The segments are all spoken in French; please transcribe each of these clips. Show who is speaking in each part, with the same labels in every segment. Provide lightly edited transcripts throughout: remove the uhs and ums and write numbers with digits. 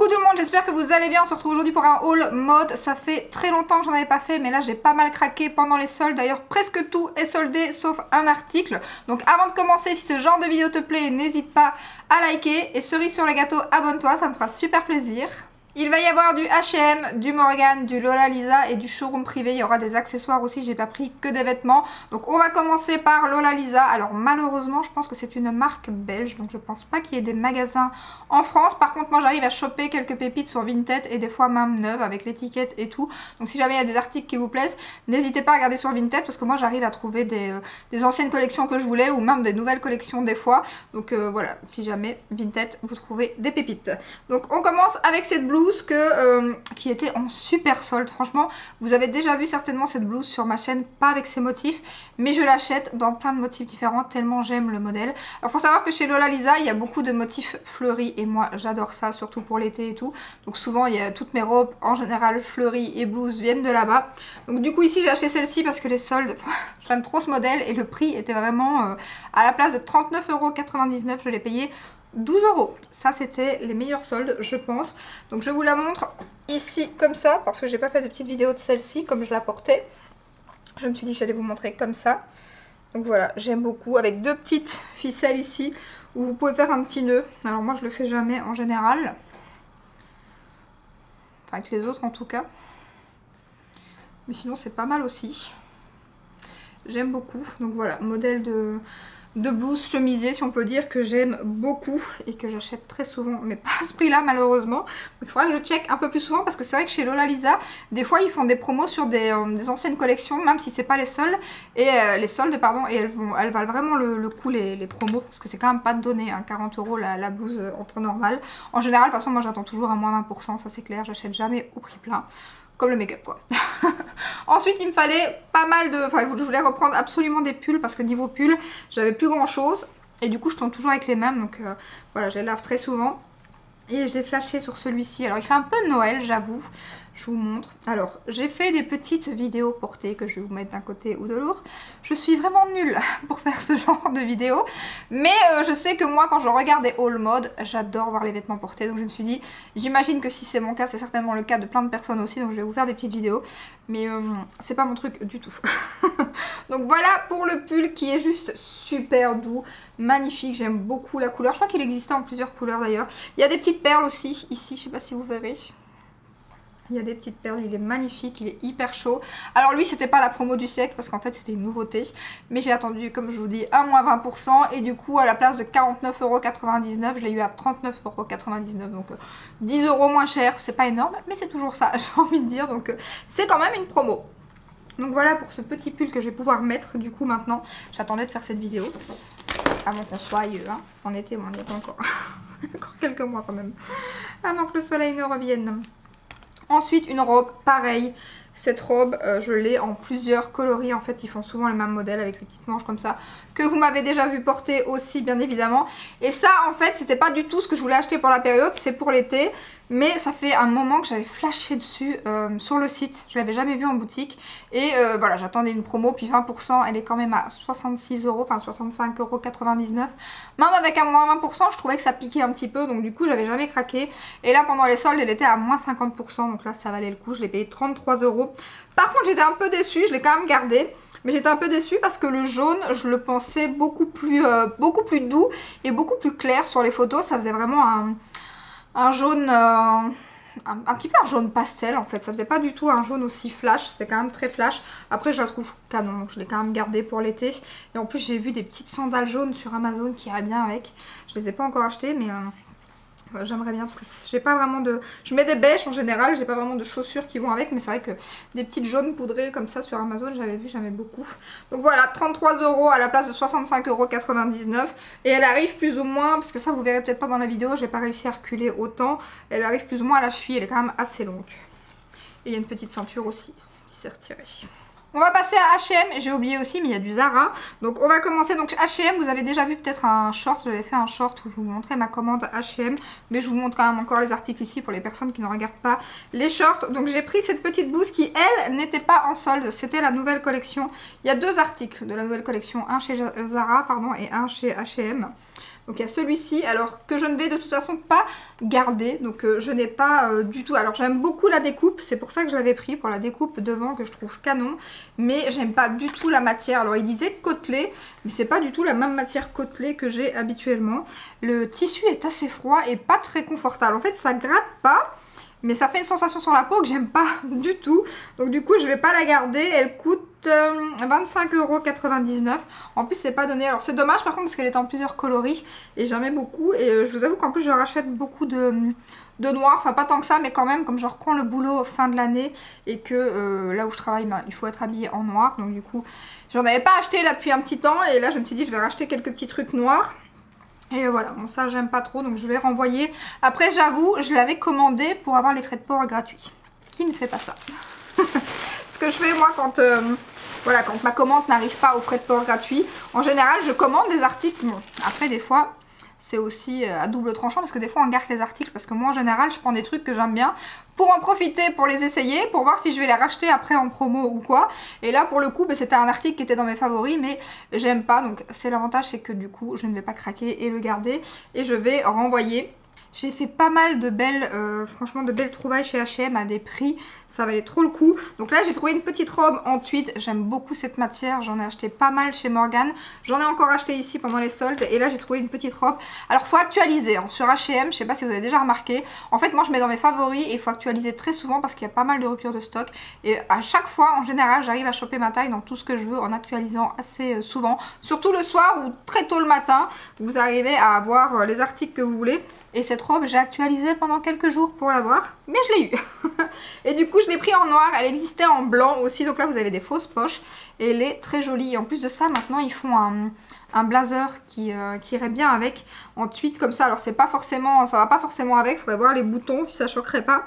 Speaker 1: Coucou tout le monde, j'espère que vous allez bien. On se retrouve aujourd'hui pour un haul mode. Ça fait très longtemps que j'en avais pas fait, mais là j'ai pas mal craqué pendant les soldes. D'ailleurs presque tout est soldé sauf un article. Donc avant de commencer, si ce genre de vidéo te plaît, n'hésite pas à liker. Et cerise sur le gâteau, abonne-toi, ça me fera super plaisir. Il va y avoir du H&M, du Morgan, du Lola Lisa et du showroom privé. Il y aura des accessoires aussi, j'ai pas pris que des vêtements. Donc on va commencer par Lola Lisa. Alors malheureusement, je pense que c'est une marque belge, donc je pense pas qu'il y ait des magasins en France. Par contre, moi j'arrive à choper quelques pépites sur Vinted et des fois même neuves avec l'étiquette et tout. Donc si jamais il y a des articles qui vous plaisent, n'hésitez pas à regarder sur Vinted parce que moi j'arrive à trouver des anciennes collections que je voulais ou même des nouvelles collections des fois. Donc voilà, si jamais Vinted vous trouvez des pépites. Donc on commence avec cette blouse qui était en super solde. Franchement, vous avez déjà vu certainement cette blouse sur ma chaîne, pas avec ces motifs, mais je l'achète dans plein de motifs différents tellement j'aime le modèle. Alors faut savoir que chez Lola Lisa, il y a beaucoup de motifs fleuris et moi j'adore ça, surtout pour l'été et tout. Donc souvent, il y a toutes mes robes en général fleuries et blouses viennent de là-bas. Donc du coup ici j'ai acheté celle-ci parce que les soldes, j'aime trop ce modèle et le prix était vraiment à la place de 39,99 €, je l'ai payé 12 €. Ça c'était les meilleurs soldes je pense. Donc je vous la montre ici comme ça parce que j'ai pas fait de petite vidéo de celle-ci comme je la portais. Je me suis dit que j'allais vous montrer comme ça. Donc voilà, j'aime beaucoup avec deux petites ficelles ici où vous pouvez faire un petit nœud. Alors moi je le fais jamais en général. Enfin avec les autres en tout cas. Mais sinon c'est pas mal aussi. J'aime beaucoup. Donc voilà, modèle de blouse chemisier si on peut dire que j'aime beaucoup et que j'achète très souvent mais pas à ce prix là malheureusement. Donc il faudra que je check un peu plus souvent parce que c'est vrai que chez Lola Lisa des fois ils font des promos sur des anciennes collections même si c'est pas les soldes et elles valent vraiment le coup les promos parce que c'est quand même pas donné hein, 40 € la blouse en temps normal. En général de toute façon moi j'attends toujours à moins 20%, ça c'est clair, j'achète jamais au prix plein. Comme le make-up quoi. Ensuite il me fallait pas mal de... Enfin je voulais reprendre absolument des pulls parce que niveau pull j'avais plus grand chose. Et du coup je tourne toujours avec les mêmes donc voilà je les lave très souvent. Et j'ai flashé sur celui-ci. Alors il fait un peu Noël j'avoue. Je vous montre. Alors j'ai fait des petites vidéos portées que je vais vous mettre d'un côté ou de l'autre. Je suis vraiment nulle pour faire ce genre de vidéos. Mais je sais que moi quand je regarde des haul mode, j'adore voir les vêtements portés. Donc je me suis dit, j'imagine que si c'est mon cas, c'est certainement le cas de plein de personnes aussi. Donc je vais vous faire des petites vidéos. Mais c'est pas mon truc du tout. Donc voilà pour le pull qui est juste super doux. Magnifique, j'aime beaucoup la couleur. Je crois qu'il existait en plusieurs couleurs d'ailleurs. Il y a des petites perles aussi ici, je sais pas si vous verrez. Il y a des petites perles, il est magnifique, il est hyper chaud. Alors lui c'était pas la promo du siècle parce qu'en fait c'était une nouveauté. Mais j'ai attendu comme je vous dis à moins 20% et du coup à la place de 49,99 € je l'ai eu à 39,99 €. Donc 10 € moins cher, c'est pas énorme mais c'est toujours ça j'ai envie de dire. Donc c'est quand même une promo. Donc voilà pour ce petit pull que je vais pouvoir mettre du coup maintenant. J'attendais de faire cette vidéo avant qu'on soit en été, mais on n'y est pas encore. Encore quelques mois quand même. Avant que le soleil ne revienne. Ensuite une robe pareil, cette robe je l'ai en plusieurs coloris, en fait ils font souvent les mêmes modèles avec les petites manches comme ça que vous m'avez déjà vu porter aussi bien évidemment. Et ça en fait c'était pas du tout ce que je voulais acheter pour la période, c'est pour l'été. Mais ça fait un moment que j'avais flashé dessus sur le site, je l'avais jamais vu en boutique. Et voilà, j'attendais une promo, puis 20%, elle est quand même à 66 €, enfin 65,99 €. Même avec un moins 20%, je trouvais que ça piquait un petit peu, donc du coup j'avais jamais craqué. Et là pendant les soldes, elle était à moins 50%, donc là ça valait le coup, je l'ai payé 33 €. Par contre j'étais un peu déçue, je l'ai quand même gardé. Mais j'étais un peu déçue parce que le jaune, je le pensais beaucoup plus doux et beaucoup plus clair sur les photos. Ça faisait vraiment un jaune, un petit peu un jaune pastel en fait. Ça faisait pas du tout un jaune aussi flash, c'est quand même très flash. Après je la trouve canon, donc je l'ai quand même gardée pour l'été. Et en plus j'ai vu des petites sandales jaunes sur Amazon qui iraient bien avec. Je les ai pas encore achetées mais... j'aimerais bien parce que j'ai pas vraiment de... Je mets des beiges en général, j'ai pas vraiment de chaussures qui vont avec. Mais c'est vrai que des petites jaunes poudrées comme ça sur Amazon, j'avais vu, j'aimais beaucoup. Donc voilà, 33 € à la place de 65,99 €. Et elle arrive plus ou moins, parce que ça vous verrez peut-être pas dans la vidéo, j'ai pas réussi à reculer autant. Elle arrive plus ou moins à la cheville, elle est quand même assez longue. Et il y a une petite ceinture aussi qui s'est retirée. On va passer à H&M, j'ai oublié aussi mais il y a du Zara. Donc on va commencer, donc H&M, vous avez déjà vu peut-être un short, j'avais fait un short où je vous montrais ma commande H&M. Mais je vous montre quand même encore les articles ici pour les personnes qui ne regardent pas les shorts. Donc j'ai pris cette petite blouse qui elle n'était pas en solde, c'était la nouvelle collection. Il y a deux articles de la nouvelle collection, un chez Zara pardon et un chez H&M. Donc il y a celui-ci, alors que je ne vais de toute façon pas garder. Donc je n'ai pas du tout... Alors j'aime beaucoup la découpe, c'est pour ça que je l'avais pris, pour la découpe devant que je trouve canon. Mais j'aime pas du tout la matière. Alors il disait côtelé, mais c'est pas du tout la même matière côtelée que j'ai habituellement. Le tissu est assez froid et pas très confortable. En fait ça gratte pas. Mais ça fait une sensation sur la peau que j'aime pas du tout. Donc du coup je vais pas la garder. Elle coûte 25,99 €. En plus c'est pas donné. Alors c'est dommage par contre parce qu'elle est en plusieurs coloris. Et j'aimais beaucoup. Et je vous avoue qu'en plus je rachète beaucoup de noir. Enfin pas tant que ça mais quand même comme je reprends le boulot fin de l'année. Et que là où je travaille il faut être habillé en noir. Donc du coup j'en avais pas acheté là depuis un petit temps. Et là je me suis dit je vais racheter quelques petits trucs noirs. Et voilà, bon ça j'aime pas trop donc je vais renvoyer. Après j'avoue, je l'avais commandé pour avoir les frais de port gratuits. Qui ne fait pas ça? Ce que je fais moi quand, voilà, quand ma commande n'arrive pas aux frais de port gratuits, en général je commande des articles. Bon, après des fois c'est aussi à double tranchant parce que des fois on garde les articles parce que moi en général je prends des trucs que j'aime bien pour en profiter, pour les essayer, pour voir si je vais les racheter après en promo ou quoi. Et là pour le coup c'était un article qui était dans mes favoris mais j'aime pas, donc c'est l'avantage, c'est que du coup je ne vais pas craquer et le garder et je vais renvoyer. J'ai fait pas mal de belles, franchement de belles trouvailles chez H&M à des prix, ça valait trop le coup. Donc là j'ai trouvé une petite robe en tweed, j'aime beaucoup cette matière, j'en ai acheté pas mal chez Morgan. J'en ai encore acheté ici pendant les soldes et là j'ai trouvé une petite robe. Alors faut actualiser, hein, sur H&M, je sais pas si vous avez déjà remarqué. En fait moi je mets dans mes favoris et il faut actualiser très souvent parce qu'il y a pas mal de ruptures de stock. Et à chaque fois en général j'arrive à choper ma taille dans tout ce que je veux en actualisant assez souvent. Surtout le soir ou très tôt le matin, vous arrivez à avoir les articles que vous voulez. Et cette robe, j'ai actualisé pendant quelques jours pour l'avoir, mais je l'ai eu. Et du coup, je l'ai pris en noir. Elle existait en blanc aussi, donc là, vous avez des fausses poches. Et elle est très jolie. Et en plus de ça, maintenant, ils font un blazer qui irait bien avec, en tweed comme ça. Alors, c'est pas forcément, ça va pas forcément avec. Il faudrait voir les boutons si ça choquerait pas.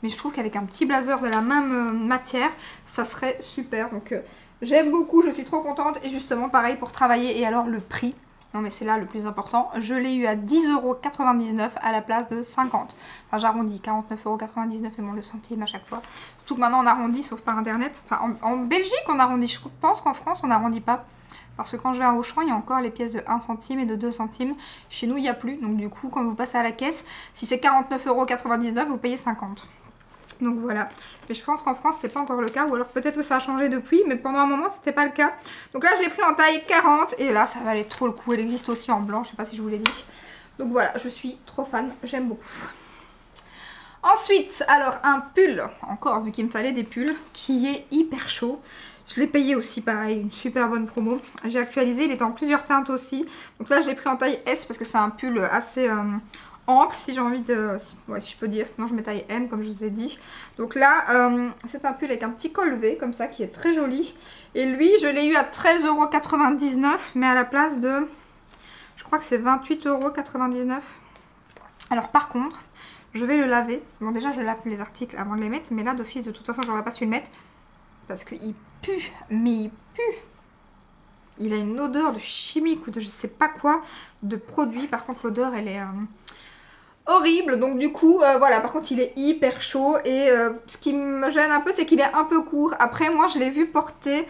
Speaker 1: Mais je trouve qu'avec un petit blazer de la même matière, ça serait super. Donc, j'aime beaucoup, je suis trop contente. Et justement, pareil pour travailler. Et alors, le prix. Non mais c'est là le plus important, je l'ai eu à 10,99 € à la place de 50. Enfin j'arrondis, 49,99 € et bon le centime à chaque fois. Surtout que maintenant on arrondit sauf par internet. Enfin en Belgique on arrondit, je pense qu'en France on n'arrondit pas. Parce que quand je vais à Auchan il y a encore les pièces de 1 centime et de 2 centimes. Chez nous il n'y a plus, donc du coup quand vous passez à la caisse, si c'est 49,99 € vous payez 50. Donc voilà, mais je pense qu'en France c'est pas encore le cas, ou alors peut-être que ça a changé depuis, mais pendant un moment c'était pas le cas. Donc là je l'ai pris en taille 40 et là ça valait trop le coup, elle existe aussi en blanc, je sais pas si je vous l'ai dit. Donc voilà, je suis trop fan, j'aime beaucoup. Ensuite, alors un pull, encore vu qu'il me fallait des pulls, qui est hyper chaud. Je l'ai payé aussi pareil, une super bonne promo. J'ai actualisé, il était en plusieurs teintes aussi. Donc là je l'ai pris en taille S parce que c'est un pull assez... ample si j'ai envie de... Ouais, si je peux dire, sinon je mets taille M comme je vous ai dit. Donc là, c'est un pull avec un petit col V comme ça qui est très joli. Et lui, je l'ai eu à 13,99 € mais à la place de... Je crois que c'est 28,99 €. Alors par contre, je vais le laver. Bon déjà je lave les articles avant de les mettre, mais là d'office de toute façon j'aurais pas su le mettre. Parce qu'il pue, mais il pue. Il a une odeur de chimique ou de je sais pas quoi, de produit. Par contre l'odeur elle est... horrible, donc du coup voilà, par contre il est hyper chaud et ce qui me gêne un peu c'est qu'il est un peu court. Après moi je l'ai vu porter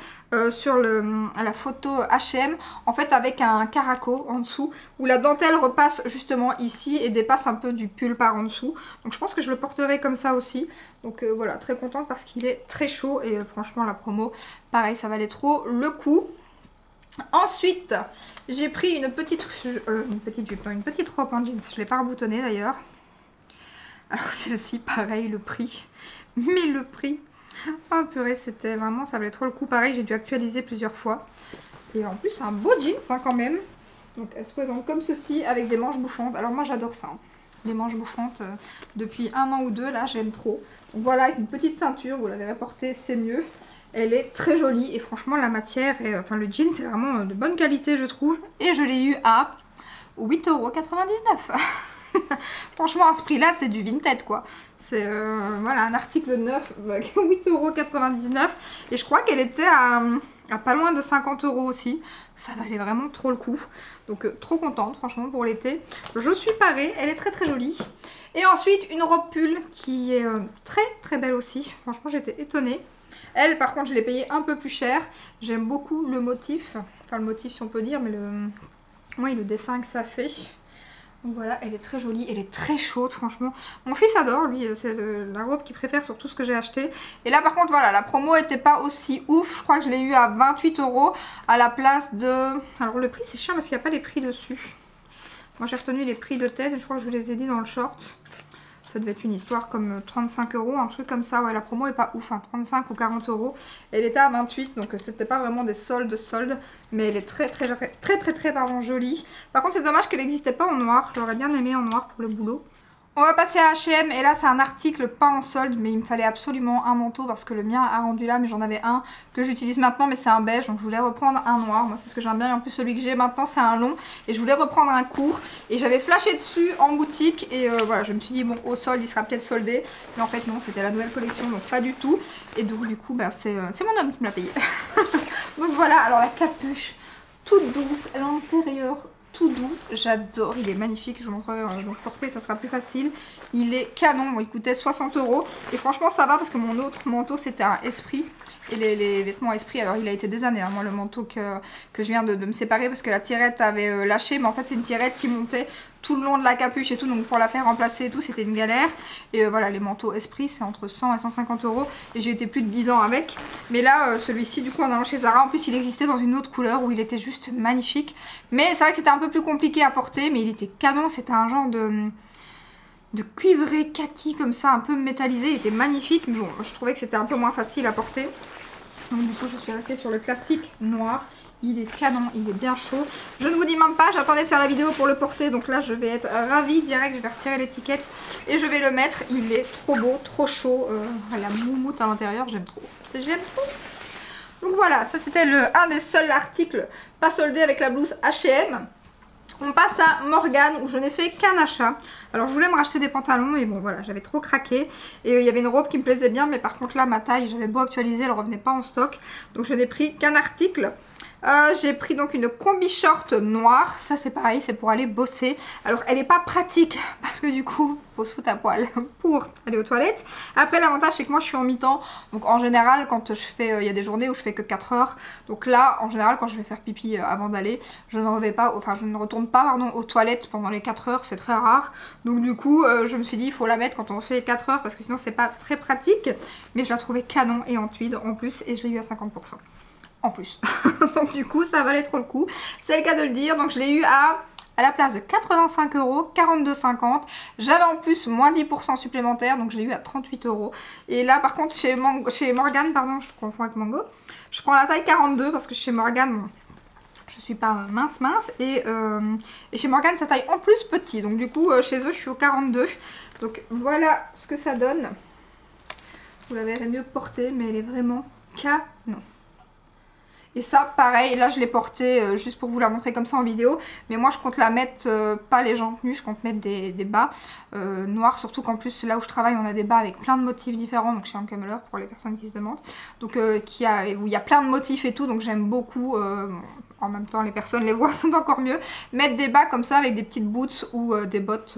Speaker 1: sur la photo H&M en fait avec un caraco en dessous où la dentelle repasse justement ici et dépasse un peu du pull par en dessous, donc je pense que je le porterai comme ça aussi. Donc voilà, très contente parce qu'il est très chaud et franchement la promo pareil ça valait trop le coup. Ensuite, j'ai pris une petite jupe, non, une petite robe en jeans. Je ne l'ai pas reboutonnée d'ailleurs. Alors celle-ci, pareil, le prix. Mais le prix, oh purée, c'était vraiment, ça valait trop le coup. Pareil, j'ai dû actualiser plusieurs fois. Et en plus, c'est un beau jeans hein, quand même. Donc elle se présente comme ceci avec des manches bouffantes. Alors moi, j'adore ça. Hein. Les manches bouffantes, depuis 1 an ou 2, là, j'aime trop. Donc voilà, avec une petite ceinture, vous l'avez reportée, c'est mieux. Elle est très jolie et franchement la matière, enfin le jean c'est vraiment de bonne qualité je trouve. Et je l'ai eu à 8,99 €. Franchement à ce prix là c'est du vintage quoi. C'est voilà un article neuf, 8,99 € et je crois qu'elle était à pas loin de 50 € aussi. Ça valait vraiment trop le coup. Donc trop contente franchement pour l'été. Je suis parée, elle est très très jolie. Et ensuite une robe pull qui est très très belle aussi. Franchement j'étais étonnée. Elle, par contre, je l'ai payée un peu plus cher. J'aime beaucoup le motif. Enfin, le motif, si on peut dire, mais Oui, le dessin que ça fait. Donc voilà, elle est très jolie, elle est très chaude franchement. Mon fils adore, lui, c'est la robe qu'il préfère sur tout ce que j'ai acheté. Et là par contre voilà, la promo était pas aussi ouf, je crois que je l'ai eu à 28 € à la place de... Alors le prix c'est cher parce qu'il n'y a pas les prix dessus. Moi j'ai retenu les prix de tête, je crois que je vous les ai dit dans le short. Ça devait être une histoire comme 35 €, un truc comme ça. Ouais, la promo est pas ouf, hein, 35 ou 40 €. Elle était à 28, donc c'était pas vraiment des soldes, mais elle est très pardon, jolie. Par contre, c'est dommage qu'elle n'existait pas en noir. J'aurais bien aimé en noir pour le boulot. On va passer à H&M et là c'est un article pas en solde mais il me fallait absolument un manteau parce que le mien a rendu là mais j'en avais un que j'utilise maintenant mais c'est un beige donc je voulais reprendre un noir, moi c'est ce que j'aime bien et en plus celui que j'ai maintenant c'est un long et je voulais reprendre un court et j'avais flashé dessus en boutique et voilà je me suis dit bon au solde il sera peut-être soldé mais en fait non c'était la nouvelle collection donc pas du tout et donc du coup bah, c'est mon homme qui me l'a payé. Donc voilà, alors la capuche toute douce, l'intérieur tout doux, j'adore, il est magnifique, je vous montrerai donc porter ça sera plus facile, il est canon, bon, il coûtait 60 € et franchement ça va parce que mon autre manteau c'était un Esprit et les vêtements Esprit, alors il a été des années, hein, moi le manteau que je viens de me séparer parce que la tirette avait lâché, mais en fait c'est une tirette qui montait tout le long de la capuche et tout, donc pour la faire remplacer et tout c'était une galère et voilà les manteaux Esprit c'est entre 100 et 150 € et j'ai été plus de 10 ans avec, mais là celui-ci du coup en allant chez Zara, en plus il existait dans une autre couleur où il était juste magnifique, mais c'est vrai que c'était un peu plus compliqué à porter mais il était canon, c'était un genre de cuivré kaki comme ça, un peu métallisé, il était magnifique, mais bon je trouvais que c'était un peu moins facile à porter. Donc du coup je suis restée sur le classique noir. Il est canon, il est bien chaud. Je ne vous dis même pas, j'attendais de faire la vidéo pour le porter. Donc là je vais être ravie, direct je vais retirer l'étiquette et je vais le mettre. Il est trop beau, trop chaud. La moumoute à l'intérieur, j'aime trop. J'aime trop. Donc voilà, ça c'était un des seuls articles pas soldés avec la blouse H&M. On passe à Morgan où je n'ai fait qu'un achat. Alors je voulais me racheter des pantalons et bon voilà j'avais trop craqué. Et il y avait une robe qui me plaisait bien mais par contre là ma taille j'avais beau actualiser elle revenait pas en stock. Donc je n'ai pris qu'un article. J'ai pris donc une combi short noire, ça c'est pareil, c'est pour aller bosser. Alors elle n'est pas pratique parce que du coup faut se foutre à poil pour aller aux toilettes. Après l'avantage c'est que moi je suis en mi-temps, donc en général quand je fais, il y a des journées où je fais que 4 heures. Donc là en général quand je vais faire pipi avant d'aller, je ne retourne pas pardon, aux toilettes pendant les 4 heures, c'est très rare. Donc du coup je me suis dit il faut la mettre quand on fait 4 heures parce que sinon c'est pas très pratique. Mais je la trouvais canon et en tweed en plus et je l'ai eu à 50%. En plus. Donc du coup ça valait trop le coup. C'est le cas de le dire. Donc je l'ai eu à la place de 85 €, 42,50 €. J'avais en plus moins 10% supplémentaire. Donc je l'ai eu à 38 €. Et là par contre chez Morgan, pardon je confonds avec Mango. Je prends la taille 42 parce que chez Morgan bon, je suis pas mince et chez Morgan ça taille en plus petit. Donc du coup chez eux je suis au 42. Donc voilà ce que ça donne. Vous la verrez mieux portée mais elle est vraiment canon. Et ça pareil, là je l'ai portée juste pour vous la montrer comme ça en vidéo. Mais moi je compte la mettre, pas les jambes nues, je compte mettre des bas noirs. Surtout qu'en plus là où je travaille on a des bas avec plein de motifs différents. Donc chez Anke Muller pour les personnes qui se demandent. Donc où il y a plein de motifs et tout. Donc j'aime beaucoup, en même temps les personnes les voient c'est encore mieux. Mettre des bas comme ça avec des petites boots ou des bottes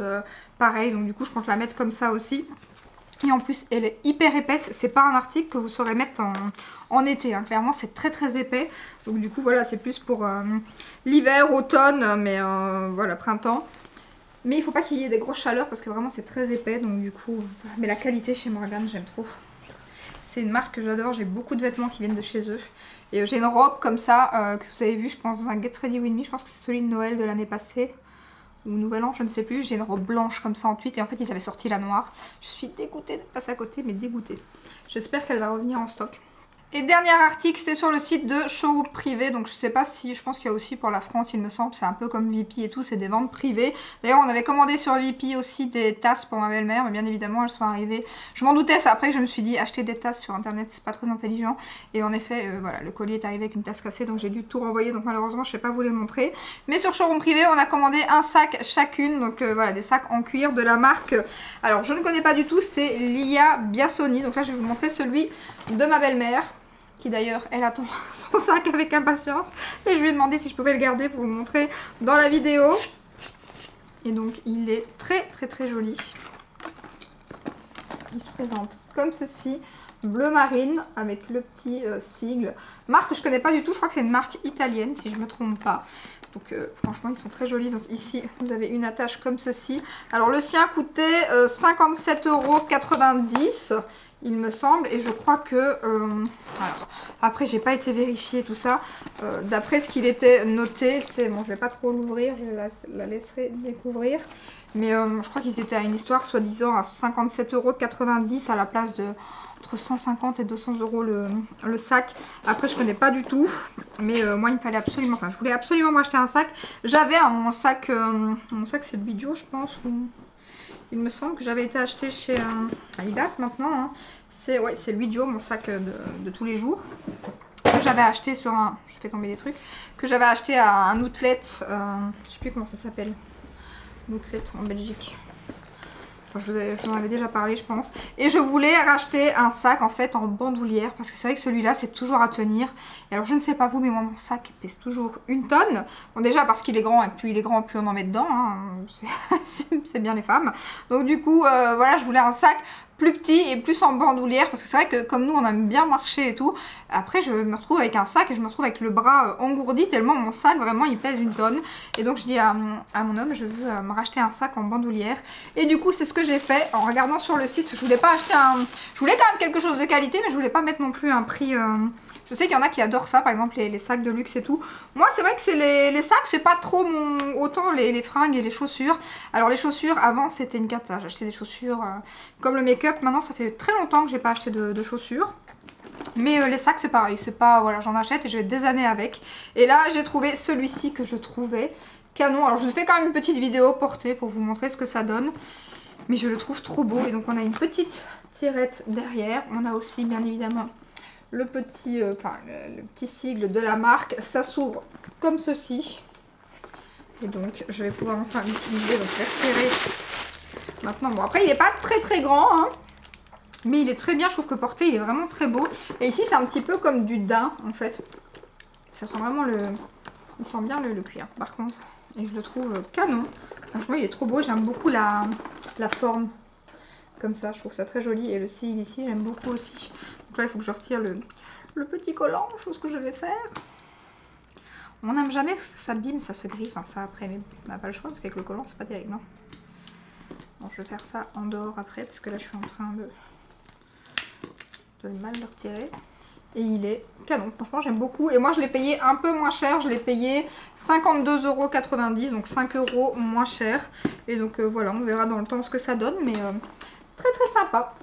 Speaker 1: pareil. Donc du coup je compte la mettre comme ça aussi. Et en plus elle est hyper épaisse, c'est pas un article que vous saurez mettre en été, hein. Clairement c'est très épais. Donc du coup voilà c'est plus pour l'hiver, automne, mais voilà printemps. Mais il faut pas qu'il y ait des grosses chaleurs parce que vraiment c'est très épais. Donc du coup, mais la qualité chez Morgan j'aime trop. C'est une marque que j'adore, j'ai beaucoup de vêtements qui viennent de chez eux. Et j'ai une robe comme ça que vous avez vu je pense dans un Get Ready With Me, je pense que c'est celui de Noël de l'année passée. Ou Nouvel An, je ne sais plus, j'ai une robe blanche comme ça en tweed et en fait ils avaient sorti la noire. Je suis dégoûtée d'être passée à côté mais dégoûtée. J'espère qu'elle va revenir en stock. Et dernier article, c'est sur le site de Showroom Privé. Donc je sais pas si, je pense qu'il y a aussi pour la France il me semble, c'est un peu comme VP et tout, c'est des ventes privées. D'ailleurs on avait commandé sur VP aussi des tasses pour ma belle-mère, mais bien évidemment elles sont arrivées. Je m'en doutais, c'est après que je me suis dit acheter des tasses sur internet c'est pas très intelligent. Et en effet voilà, le colis est arrivé avec une tasse cassée donc j'ai dû tout renvoyer, donc malheureusement je sais pas vous les montrer. Mais sur Showroom Privé on a commandé un sac chacune, donc voilà des sacs en cuir de la marque, alors je ne connais pas du tout, c'est Lia Biasoni. Donc là je vais vous montrer celui de ma belle-mère, qui d'ailleurs elle attend son sac avec impatience et je lui ai demandé si je pouvais le garder pour vous le montrer dans la vidéo. Et donc il est très joli. Il se présente comme ceci. bleu marine avec le petit sigle. Marque que je connais pas du tout, je crois que c'est une marque italienne si je me trompe pas. Donc franchement ils sont très jolis. Donc ici vous avez une attache comme ceci. Alors le sien coûtait 57,90 € il me semble. Et je crois que... alors après j'ai pas été vérifier tout ça. D'après ce qu'il était noté, c'est... Bon je vais pas trop l'ouvrir, je la laisserai découvrir. Mais je crois qu'ils étaient à une histoire soi-disant à 57,90 € à la place de... entre 150 et 200 € le sac. Après je connais pas du tout, mais moi il me fallait absolument, enfin je voulais absolument m'acheter un sac. J'avais mon sac c'est le Bidjo je pense, ou il me semble que j'avais été acheté chez il date maintenant hein. C'est le Bidjo, mon sac de tous les jours, que j'avais acheté sur un, je fais tomber des trucs, que j'avais acheté à un outlet, je sais plus comment ça s'appelle, un outlet en Belgique. Je vous en avais déjà parlé je pense. Et je voulais racheter un sac en fait en bandoulière. Parce que c'est vrai que celui-là c'est toujours à tenir. Et alors je ne sais pas vous mais moi mon sac pèse toujours 1 tonne. Bon déjà parce qu'il est grand et plus il est grand plus on en met dedans. Hein. C'est bien les femmes. Donc du coup voilà je voulais un sac plus petit et plus en bandoulière parce que c'est vrai que comme nous on aime bien marcher et tout, après je me retrouve avec un sac et je me retrouve avec le bras engourdi tellement mon sac vraiment il pèse 1 tonne. Et donc je dis à mon homme je veux me racheter un sac en bandoulière et du coup c'est ce que j'ai fait en regardant sur le site. Je voulais pas acheter je voulais quand même quelque chose de qualité mais je voulais pas mettre non plus un prix je sais qu'il y en a qui adorent ça, par exemple les sacs de luxe et tout. Moi c'est vrai que c'est les sacs, c'est pas trop autant les fringues et les chaussures. Alors les chaussures, avant c'était une cata. J'achetais des chaussures comme le make-up. Maintenant ça fait très longtemps que j'ai pas acheté de chaussures. Mais les sacs c'est pareil, c'est pas, voilà j'en achète et j'ai des années avec. Et là j'ai trouvé celui-ci que je trouvais canon. Alors je vous fais quand même une petite vidéo portée pour vous montrer ce que ça donne. Mais je le trouve trop beau. Et donc on a une petite tirette derrière. On a aussi bien évidemment... le petit sigle de la marque. Ça s'ouvre comme ceci. Et donc je vais pouvoir enfin l'utiliser. Donc je vais retirer maintenant. Bon après il n'est pas très grand hein, mais il est très bien. Je trouve que porté il est vraiment très beau. Et ici c'est un petit peu comme du daim en fait. Ça sent vraiment il sent bien le cuir par contre. Et je le trouve canon. Franchement il est trop beau. J'aime beaucoup la forme. Comme ça, je trouve ça très joli. Et le sigle ici, j'aime beaucoup aussi. Donc là, il faut que je retire le petit collant, chose que je vais faire. On n'aime jamais que ça s'abîme, ça se griffe. Enfin, ça après, mais on n'a pas le choix parce qu'avec le collant, c'est pas terrible. Hein. Bon, je vais faire ça en dehors après parce que là, je suis en train de mal le retirer. Et il est canon. Franchement, j'aime beaucoup. Et moi, je l'ai payé un peu moins cher. Je l'ai payé 52,90 €. Donc 5 € moins cher. Et donc voilà, on verra dans le temps ce que ça donne. Mais... très sympa.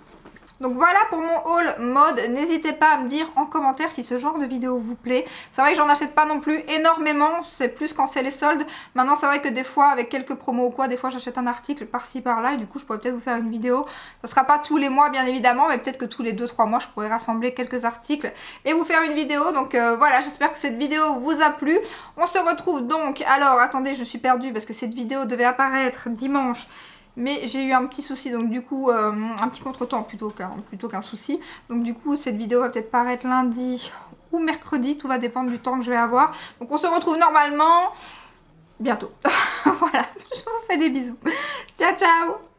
Speaker 1: Donc voilà pour mon haul mode. N'hésitez pas à me dire en commentaire si ce genre de vidéo vous plaît. C'est vrai que j'en achète pas non plus énormément. C'est plus quand c'est les soldes. Maintenant c'est vrai que des fois avec quelques promos ou quoi, des fois j'achète un article par-ci par-là. Et du coup je pourrais peut-être vous faire une vidéo. Ça sera pas tous les mois bien évidemment. Mais peut-être que tous les 2-3 mois je pourrais rassembler quelques articles et vous faire une vidéo. Donc voilà, j'espère que cette vidéo vous a plu. On se retrouve donc. Alors attendez, je suis perdue parce que cette vidéo devait apparaître dimanche. Mais j'ai eu un petit souci, donc du coup, un petit contretemps plutôt qu'un souci. Donc du coup, cette vidéo va peut-être paraître lundi ou mercredi, tout va dépendre du temps que je vais avoir. Donc on se retrouve normalement bientôt. Voilà, je vous fais des bisous. Ciao, ciao!